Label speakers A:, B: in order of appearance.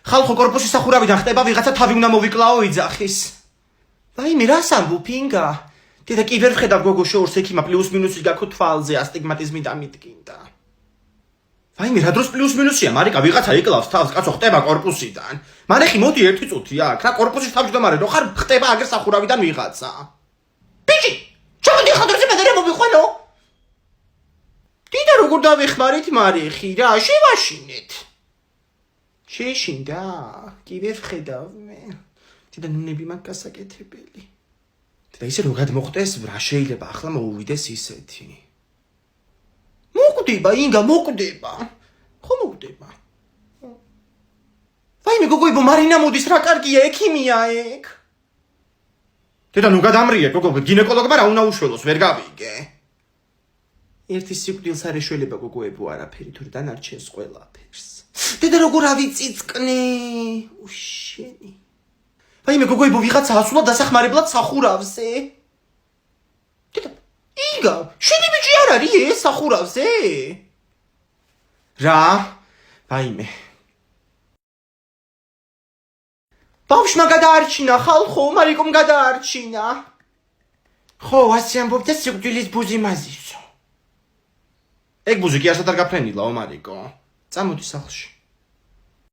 A: ხალხო კორპუსის სახურავიდან ხტება ვიღაცა თავი უნდა მოვიკლაო იძახის. ვაიმე რას ამბობ ინგა? დედა კი ვერ ვხედავ გოგო შორს ექიმა პლუს მინუსი გაქო თვალზე ასტიგმატიზმი დამიდგინდა. ვაიმე რა დროს პლუს მინუსია მარიკა ვიღაცა იკლავს თავს კაცო ხტება კორპუსიდან. მანეხი მოდი ერთი წუთი აქ რა კორპუსის თავმჯდომარე რო ხარ ხტება აგერ სახურავიდან ვიღაცა. ბიჭი ჩამოდი ხადრზე მედერე მომიყვანო. დიდა როგორ დავეხმარით მარიხი რა შევაშინეთ. შეშინდა კი ვერ ვხედავ მე. დიდა ნუნები მაგ გასაკეთებელი. და ისე რო გადმოხდეს რა შეიძლება ახლა მოუვიდეს ისეთი. მოკვდება ინგა მოკვდება. ხო მოკვდება. ვაიმე გოგოებო მარინა მოდის რა კარგია ექიმია ეგ. დედა ნუ გადამრიე გოგო გინეკოლოგმა რა უნდა უშველოს ვერ გავიგე. ერთი სიკვდილს არ ეშველება გოგოებო არაფერი თორე დანარჩენს ყველაფერს. დედა როგორ ავიწიწკნე უშენი. ვაიმე გოგოებო ვიღაცა ასულა დასახმარებლად სახურავზე. დედა იგა შენი ბიჭი არ არის ეს სახურავზე? რა? ვაიმე. ბავშვმა გადაარჩინა ხალხო მარიკომ გადაარჩინა. ხო ასე ამბობდა სიკვდილის ბუზი მაზისო. ეგ ბუზი კი არსად არ გაფრენილაო მარიკო. წამოდი სახლში.